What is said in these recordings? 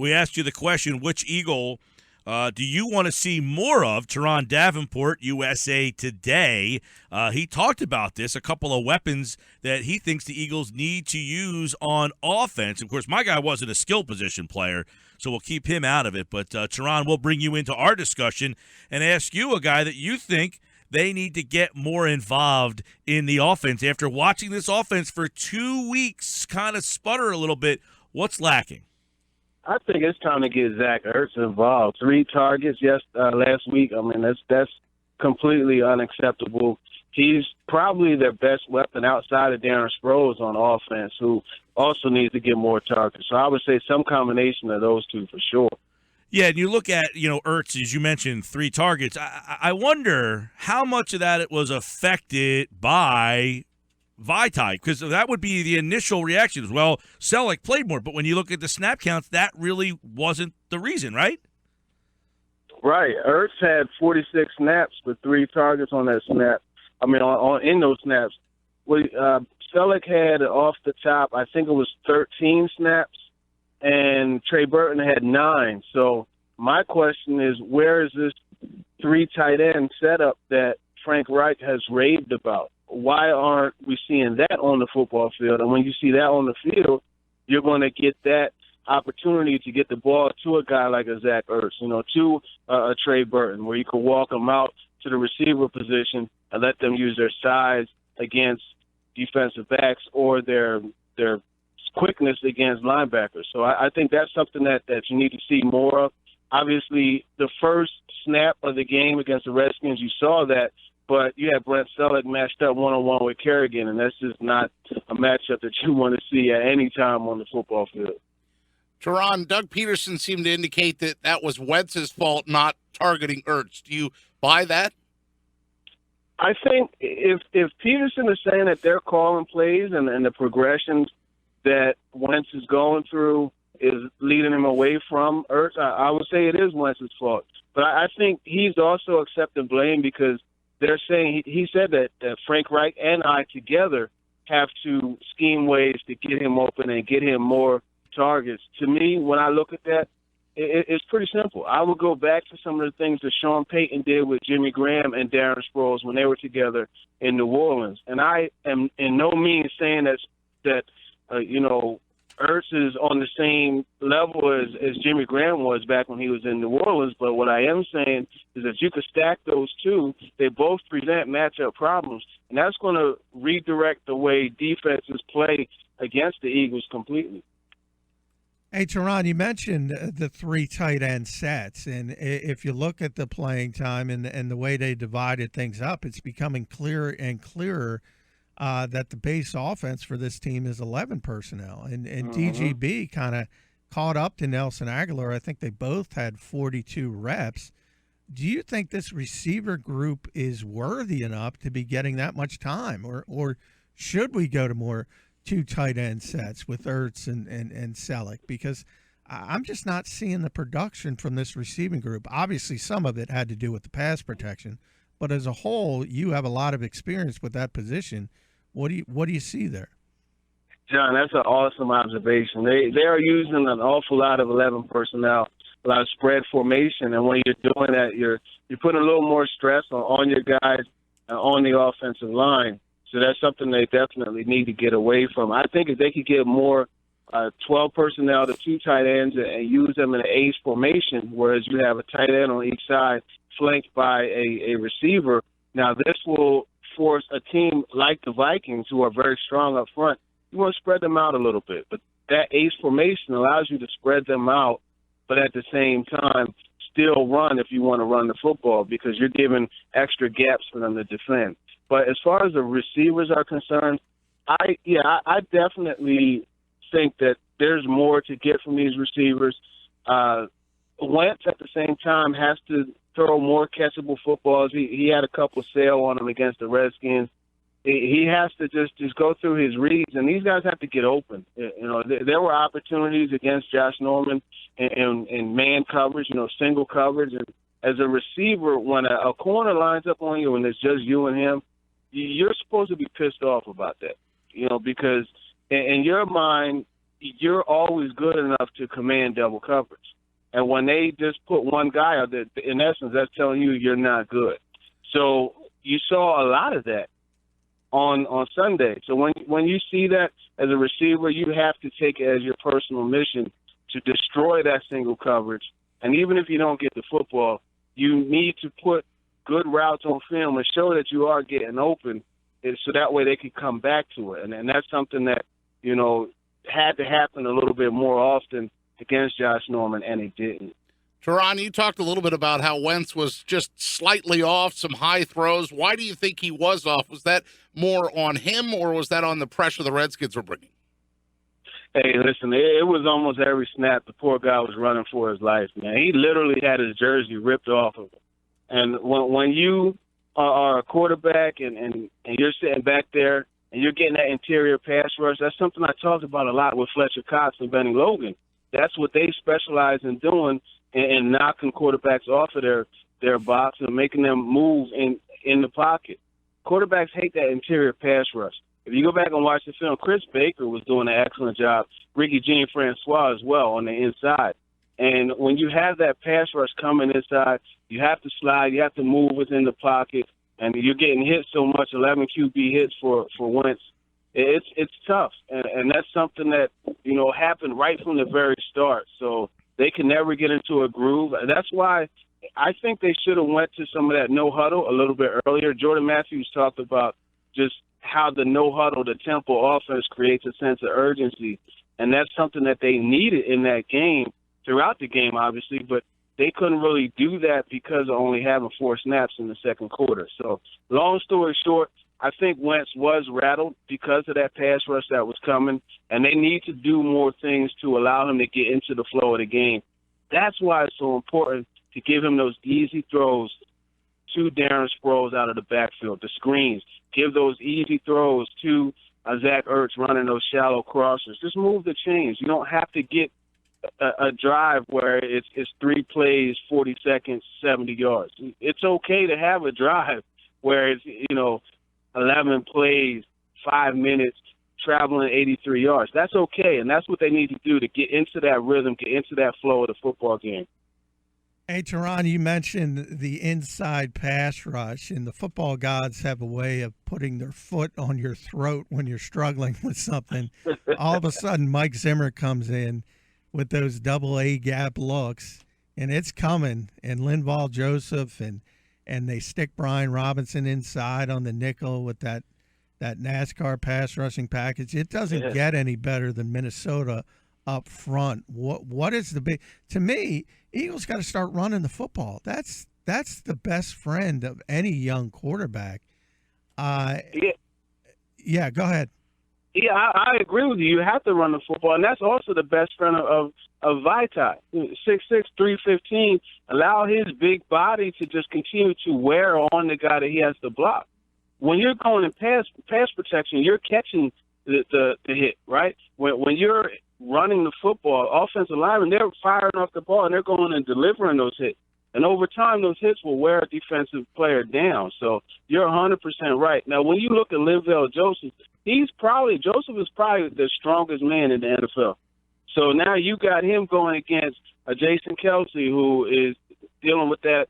we asked you the question, which Eagle do you want to see more of? Turron Davenport, USA Today. He talked about this, a couple of weapons that he thinks the Eagles need to use on offense. Of course, my guy wasn't a skill position player, so we'll keep him out of it. But, Turron, we'll bring you into our discussion and ask you a guy that you think they need to get more involved in the offense. After watching this offense for 2 weeks kind of sputter a little bit, what's lacking? I think it's time to get Zach Ertz involved. 3 targets last week. I mean, that's completely unacceptable. He's probably their best weapon outside of Darren Sproles on offense, who also needs to get more targets. So I would say some combination of those two for sure. Yeah, and you look at, Ertz, as you mentioned, 3 targets. I wonder how much of that it was affected by Vitae, because that would be the initial reaction as well. Selleck played more, but when you look at the snap counts, that really wasn't the reason, right? Right. Ertz had 46 snaps with 3 targets on that snap. I mean, in those snaps. Selleck had off the top, I think it was 13 snaps, and Trey Burton had 9. So my question is, where is this 3 tight end setup that Frank Reich has raved about? Why aren't we seeing that on the football field? And when you see that on the field, you're going to get that opportunity to get the ball to a guy like a Zach Ertz, to a Trey Burton, where you could walk them out to the receiver position and let them use their size against defensive backs or their quickness against linebackers. So I think that's something that you need to see more of. Obviously, the first snap of the game against the Redskins, you saw that, but you had Brent Selleck matched up one-on-one with Kerrigan, and that's just not a matchup that you want to see at any time on the football field. Turron, Doug Peterson seemed to indicate that was Wentz's fault not targeting Ertz. Do you buy that? I think if Peterson is saying that they're calling plays and the progressions that Wentz is going through is leading him away from Ertz, I would say it is Wentz's fault. But I think he's also accepting blame because they're saying he said that Frank Reich and I together have to scheme ways to get him open and get him more targets. To me, when I look at that, it's pretty simple. I would go back to some of the things that Sean Payton did with Jimmy Graham and Darren Sproles when they were together in New Orleans. And I am in no means saying that Ertz is on the same level as Jimmy Graham was back when he was in New Orleans. But what I am saying is that you could stack those two. They both present matchup problems, and that's going to redirect the way defenses play against the Eagles completely. Hey, Turron, you mentioned the 3 tight end sets, and if you look at the playing time and the way they divided things up, it's becoming clearer and clearer that the base offense for this team is 11 personnel. And DGB kind of caught up to Nelson Aguilar. I think they both had 42 reps. Do you think this receiver group is worthy enough to be getting that much time? Or should we go to more 2 tight end sets with Ertz and Selleck? Because I'm just not seeing the production from this receiving group. Obviously, some of it had to do with the pass protection. But as a whole, you have a lot of experience with that position. What do you see there? John, that's an awesome observation. They are using an awful lot of 11 personnel, a lot of spread formation, and when you're doing that, you're putting a little more stress on your guys on the offensive line. So that's something they definitely need to get away from. I think if they could get more 12 personnel to 2 tight ends and use them in an ace formation, whereas you have a tight end on each side flanked by a receiver. Now, this will force a team like the Vikings, who are very strong up front, you want to spread them out a little bit. But that ace formation allows you to spread them out, but at the same time still run if you want to run the football because you're giving extra gaps for them to defend. But as far as the receivers are concerned, I definitely think that there's more to get from these receivers. Wentz, at the same time, has to throw more catchable footballs. He had a couple sail on him against the Redskins. He has to just go through his reads, and these guys have to get open. There were opportunities against Josh Norman in man coverage, single coverage. And as a receiver, when a corner lines up on you and it's just you and him, you're supposed to be pissed off about that, because in your mind, you're always good enough to command double coverage. And when they just put one guy out there, in essence, that's telling you you're not good. So you saw a lot of that on Sunday. So when you see that as a receiver, you have to take it as your personal mission to destroy that single coverage. And even if you don't get the football, you need to put good routes on film and show that you are getting open, so that way they can come back to it. And that's something that, had to happen a little bit more often against Josh Norman, and it didn't. Turron, you talked a little bit about how Wentz was just slightly off, some high throws. Why do you think he was off? Was that more on him, or was that on the pressure the Redskins were bringing? Hey, listen, it was almost every snap the poor guy was running for his life, man. He literally had his jersey ripped off of him. And when you are a quarterback and you're sitting back there and you're getting that interior pass rush, that's something I talked about a lot with Fletcher Cox and Benny Logan. That's what they specialize in doing, and knocking quarterbacks off of their box and making them move in the pocket. Quarterbacks hate that interior pass rush. If you go back and watch the film, Chris Baker was doing an excellent job. Ricky Jean-Francois as well on the inside. And when you have that pass rush coming inside, you have to slide, you have to move within the pocket, and you're getting hit so much, 11 QB hits for Wentz. It's tough, and that's something that, happened right from the very start. So they can never get into a groove. That's why I think they should have went to some of that no huddle a little bit earlier. Jordan Matthews talked about just how the no huddle, the tempo offense creates a sense of urgency, and that's something that they needed in that game, throughout the game, obviously, but they couldn't really do that because of only having 4 snaps in the second quarter. So long story short, I think Wentz was rattled because of that pass rush that was coming, and they need to do more things to allow him to get into the flow of the game. That's why it's so important to give him those easy throws to Darren Sproles out of the backfield, the screens. Give those easy throws to Zach Ertz running those shallow crossers. Just move the chains. You don't have to get a drive where it's 3 plays, 40 seconds, 70 yards. It's okay to have a drive where it's, 11 plays, 5 minutes, traveling 83 yards. That's okay, and that's what they need to do to get into that rhythm, get into that flow of the football game. Hey, Turron, you mentioned the inside pass rush, and the football gods have a way of putting their foot on your throat when you're struggling with something. All of a sudden, Mike Zimmer comes in with those double A gap looks, and it's coming, and Linval Joseph, and they stick Brian Robinson inside on the nickel with that NASCAR pass rushing package. It doesn't get any better than Minnesota up front. What is the big – to me, Eagles got to start running the football. That's the best friend of any young quarterback. Yeah, go ahead. Yeah, I agree with you. You have to run the football, and that's also the best friend of Vitae. 6'6", 315. Allow his big body to just continue to wear on the guy that he has to block. When you're going in pass protection, you're catching the hit, right? When you're running the football, offensive linemen, they're firing off the ball, and they're going and delivering those hits. And over time, those hits will wear a defensive player down. So you're 100% right. Now, when you look at Linval Joseph, Joseph is probably the strongest man in the NFL. So now you got him going against Jason Kelsey, who is dealing with that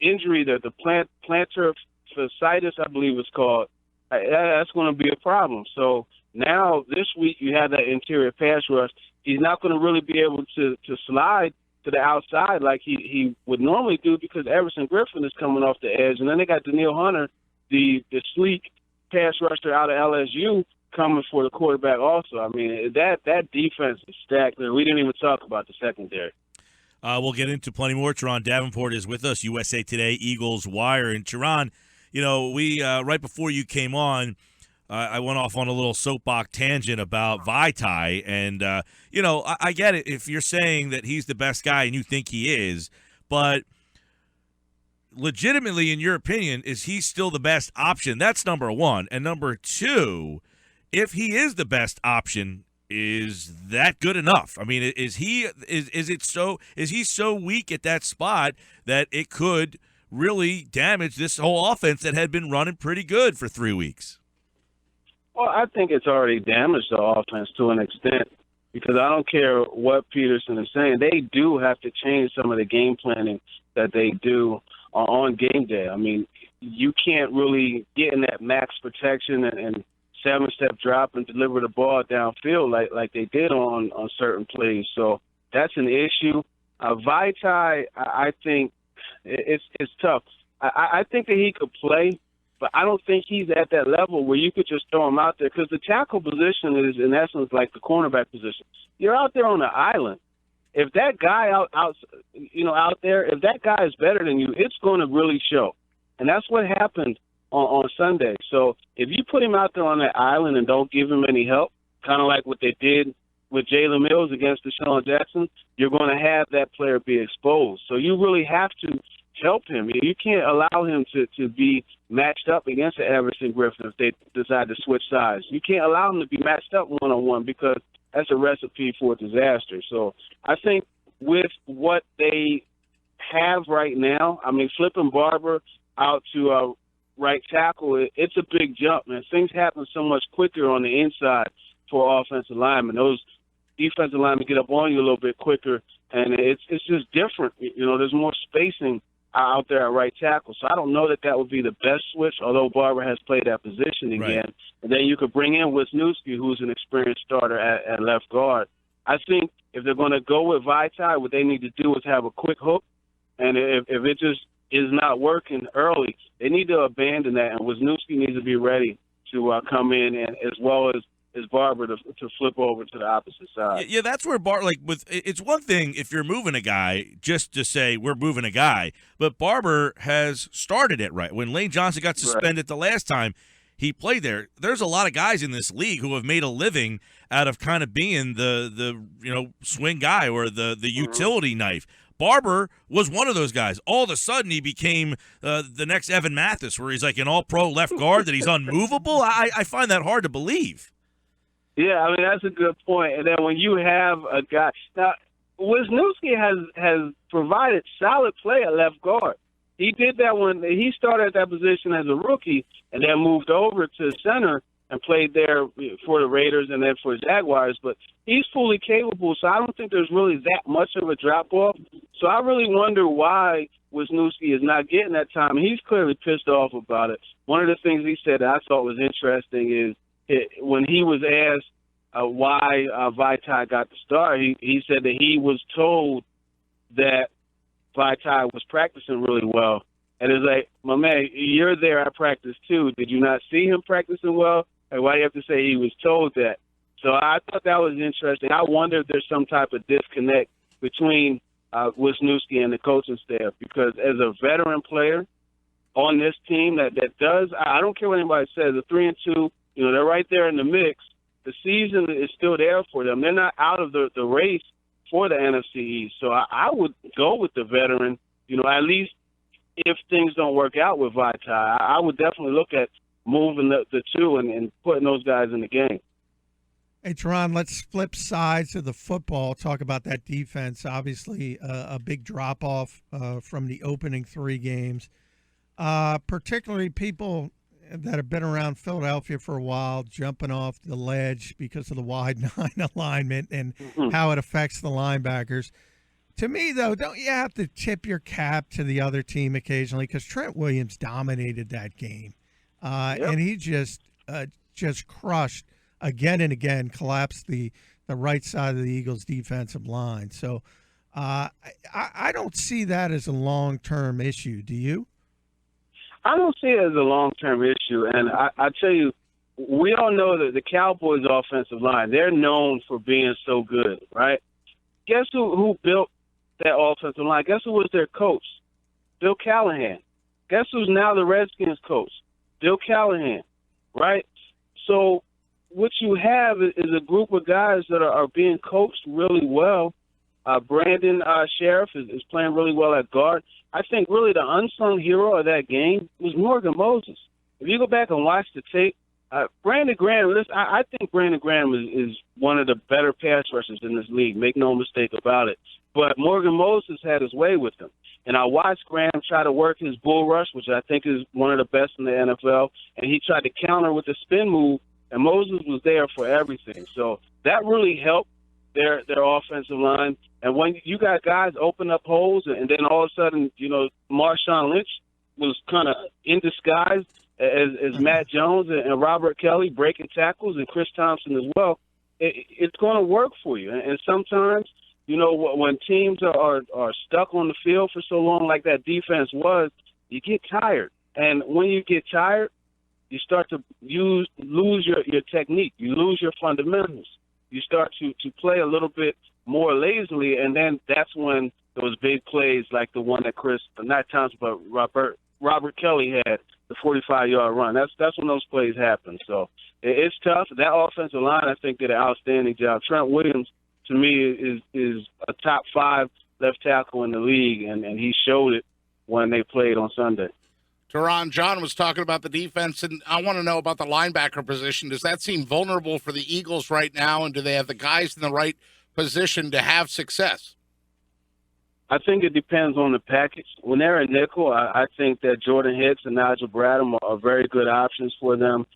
injury, the plantar fasciitis, I believe it's called. That's going to be a problem. So now this week you have that interior pass rush. He's not going to really be able to slide to the outside like he would normally do because Everson Griffin is coming off the edge. And then they got Daniil Hunter, the sleek pass rusher out of LSU, coming for the quarterback also. I mean, that defense is stacked. We didn't even talk about the secondary. We'll get into plenty more. Turron Davenport is with us, USA Today, Eagles Wire. And Turron, we right before you came on, I went off on a little soapbox tangent about Vitae. And, I get it if you're saying that he's the best guy and you think he is. But legitimately, in your opinion, is he still the best option? That's number one. And number two, if he is the best option, is that good enough? I mean, is he so weak at that spot that it could really damage this whole offense that had been running pretty good for 3 weeks? Well, I think it's already damaged the offense to an extent because I don't care what Peterson is saying. They do have to change some of the game planning that they do on game day. I mean, you can't really get in that max protection and seven-step drop and deliver the ball downfield like they did on certain plays. So that's an issue. Vaitai, I think it's tough. I think that he could play, but I don't think he's at that level where you could just throw him out there because the tackle position is, in essence, like the cornerback position. You're out there on the island. If that guy out there, if that guy is better than you, it's going to really show. And that's what happened on Sunday. So if you put him out there on that island and don't give him any help, kind of like what they did with Jalen Mills against Deshaun Jackson, you're going to have that player be exposed. So you really have to help him. You can't allow him to be matched up against Everson Griffin if they decide to switch sides. You can't allow him to be matched up one-on-one because that's a recipe for disaster. So I think with what they have right now, I mean, flipping Barber out to right tackle, it's a big jump, man. Things happen so much quicker on the inside for offensive linemen. Those defensive linemen get up on you a little bit quicker, and it's just different. You know, there's more spacing out there at right tackle. So I don't know that would be the best switch, although Barber has played that position again. Right. And then you could bring in Wisniewski, who's an experienced starter at left guard. I think if they're going to go with Vaitai, what they need to do is have a quick hook. And if it just is not working early, they need to abandon that. And Wisniewski needs to be ready to come in, and as well as Barber to flip over to the opposite side. Yeah, that's where it's one thing if you're moving a guy just to say we're moving a guy, but Barber has started it right. When Lane Johnson got suspended the last time he played there, there's a lot of guys in this league who have made a living out of kind of being the swing guy or the utility knife. Barber was one of those guys. All of a sudden, he became the next Evan Mathis, where he's like an all-pro left guard, that he's unmovable. I find that hard to believe. Yeah, I mean, that's a good point. And then when you have a guy – now, Wisniewski has provided solid play at left guard. He did that when he started at that position as a rookie and then moved over to center and played there for the Raiders and then for the Jaguars. But he's fully capable, so I don't think there's really that much of a drop-off. So I really wonder why Wisniewski is not getting that time. And he's clearly pissed off about it. One of the things he said that I thought was interesting is when he was asked why Vaitai got the start, he said that he was told that Vaitai was practicing really well. And it's like, my man, you're there at practice too. Did you not see him practicing well? And why do you have to say he was told that? So I thought that was interesting. I wonder if there's some type of disconnect between Wisniewski and the coaching staff, because as a veteran player on this team that does, I don't care what anybody says, a 3-2, they're right there in the mix. The season is still there for them. They're not out of the race for the NFC East. So I would go with the veteran, at least if things don't work out with Vaitai. I would definitely look at moving the two and putting those guys in the game. Hey, Turron, let's flip sides of the football, talk about that defense. Obviously, a big drop-off from the opening three games, particularly people that have been around Philadelphia for a while, jumping off the ledge because of the wide 9 alignment and how it affects the linebackers. To me, though, don't you have to tip your cap to the other team occasionally? Because Trent Williams dominated that game, and he just crushed again and again, collapsed the right side of the Eagles' defensive line. So I don't see that as a long-term issue. Do you? I don't see it as a long-term issue, and I tell you, we all know that the Cowboys' offensive line, they're known for being so good, right? Guess who built that offensive line? Guess who was their coach? Bill Callahan. Guess who's now the Redskins coach? Bill Callahan, right? So what you have is a group of guys that are being coached really well. Brandon Sheriff is playing really well at guard. I think really the unsung hero of that game was Morgan Moses. If you go back and watch the tape, Brandon Graham, I think Brandon Graham is one of the better pass rushers in this league. Make no mistake about it. But Morgan Moses had his way with him. And I watched Graham try to work his bull rush, which I think is one of the best in the NFL, and he tried to counter with a spin move and Moses was there for everything. So that really helped their offensive line. And when you got guys open up holes, and then all of a sudden, Marshawn Lynch was kind of in disguise as Matt Jones and Robert Kelly breaking tackles, and Chris Thompson as well. It's going to work for you. And sometimes, when teams are stuck on the field for so long like that defense was, you get tired. And when you get tired, you start to lose your technique. You lose your fundamentals. You start to play a little bit more lazily, and then that's when those big plays like the one that not Thompson, but Robert Kelly had, the 45-yard run. That's when those plays happen. So it's tough. That offensive line, I think, did an outstanding job. Trent Williams, to me, is a top 5 left tackle in the league, and he showed it when they played on Sunday. Turron, John was talking about the defense, and I want to know about the linebacker position. Does that seem vulnerable for the Eagles right now, and do they have the guys in the right position to have success? I think it depends on the package. When they're in nickel, I think that Jordan Hicks and Nigel Bradham are very good options for them.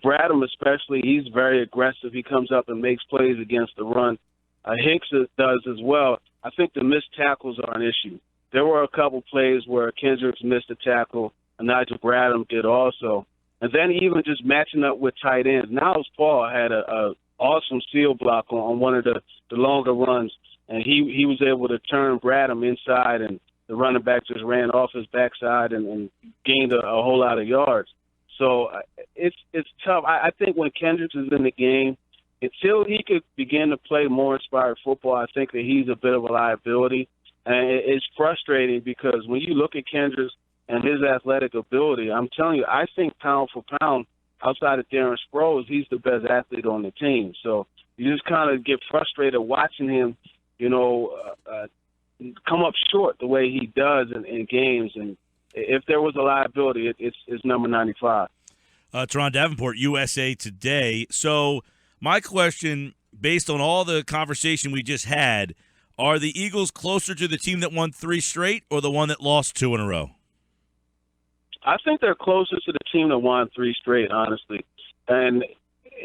Bradham especially, he's very aggressive. He comes up and makes plays against the run. Hicks does as well. I think the missed tackles are an issue. There were a couple plays where Kendricks missed a tackle, and Nigel Bradham did also. And then even just matching up with tight ends. Niles Paul had a awesome seal block on one of the longer runs, and he was able to turn Bradham inside, and the running back just ran off his backside and gained a whole lot of yards. So it's tough. I think when Kendricks is in the game, until he could begin to play more inspired football, I think that he's a bit of a liability. And it's frustrating because when you look at Kendricks and his athletic ability, I'm telling you, I think pound for pound, outside of Darren Sproles, he's the best athlete on the team. So you just kind of get frustrated watching him, come up short the way he does in games. And if there was a liability, it's number 95. Turron Davenport, USA Today. So my question, based on all the conversation we just had, are the Eagles closer to the team that won 3 straight or the one that lost 2 in a row? I think they're closer to the team that won 3 straight, honestly. And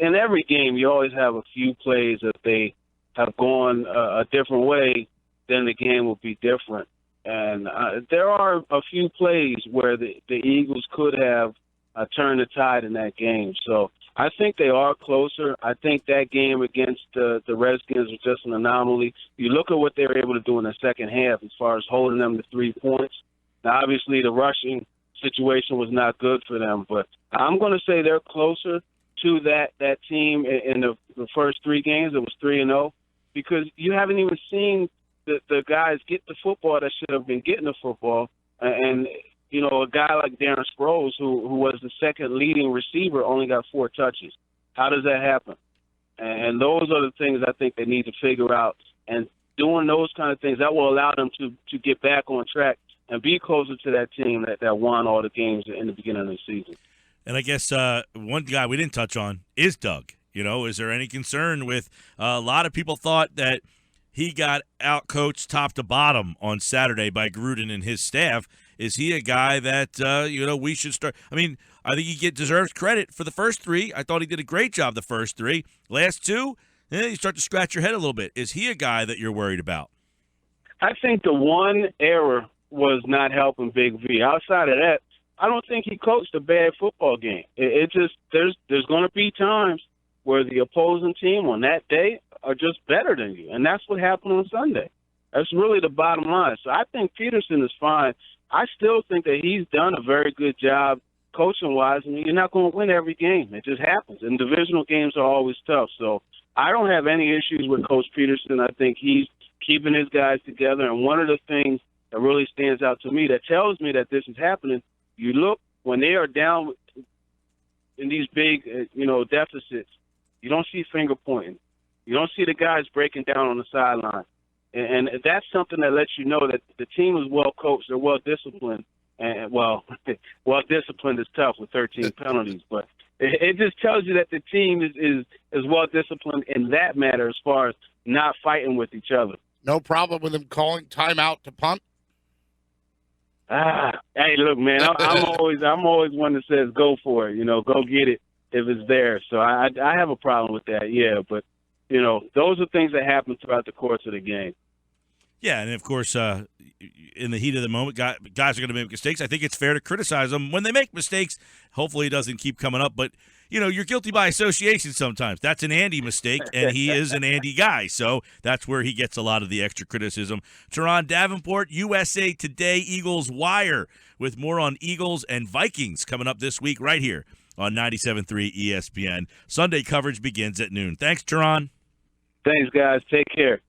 in every game, you always have a few plays that they have gone a different way, then the game will be different. And there are a few plays where the Eagles could have turned the tide in that game. So I think they are closer. I think that game against the Redskins was just an anomaly. You look at what they were able to do in the second half as far as holding them to 3 points. Now, obviously, the rushing situation was not good for them, but I'm going to say they're closer to that team in the first 3 games. It was 3-0 because you haven't even seen the guys get the football that should have been getting the football. And a guy like Darren Sproles, who was the second leading receiver, only got 4 touches. How does that happen? And those are the things I think they need to figure out. And doing those kind of things, that will allow them to get back on track and be closer to that team that won all the games in the beginning of the season. And I guess one guy we didn't touch on is Doug. Is there any concern with a lot of people thought that he got out-coached top to bottom on Saturday by Gruden and his staff? Is he a guy that, we should start? I mean, I think he deserves credit for the first 3. I thought he did a great job the first 3. Last 2, you start to scratch your head a little bit. Is he a guy that you're worried about? I think the one error was not helping Big V. Outside of that, I don't think he coached a bad football game. It just there's going to be times where the opposing team on that day are just better than you, and that's what happened on Sunday. That's really the bottom line. So I think Peterson is fine. I still think that he's done a very good job coaching-wise, and you're not going to win every game. It just happens, and divisional games are always tough. So I don't have any issues with Coach Peterson. I think he's keeping his guys together, and one of the things that really stands out to me that tells me that this is happening, you look when they are down in these big, deficits, you don't see finger pointing. You don't see the guys breaking down on the sideline. And that's something that lets you know that the team is well coached, they're well disciplined, and well disciplined is tough with 13 penalties, but it just tells you that the team is well disciplined in that matter as far as not fighting with each other. No problem with him calling timeout to punt. Hey, look, man, I'm always one that says go for it, go get it. if it's there. So I have a problem with that, yeah. But, those are things that happen throughout the course of the game. Yeah, and of course, in the heat of the moment, guys are going to make mistakes. I think it's fair to criticize them when they make mistakes. Hopefully it doesn't keep coming up. But, you're guilty by association sometimes. That's an Andy mistake, and he is an Andy guy. So that's where he gets a lot of the extra criticism. Turron Davenport, USA Today, Eagles Wire, with more on Eagles and Vikings coming up this week right here on 97.3 ESPN. Sunday coverage begins at noon. Thanks, Turron. Thanks, guys. Take care.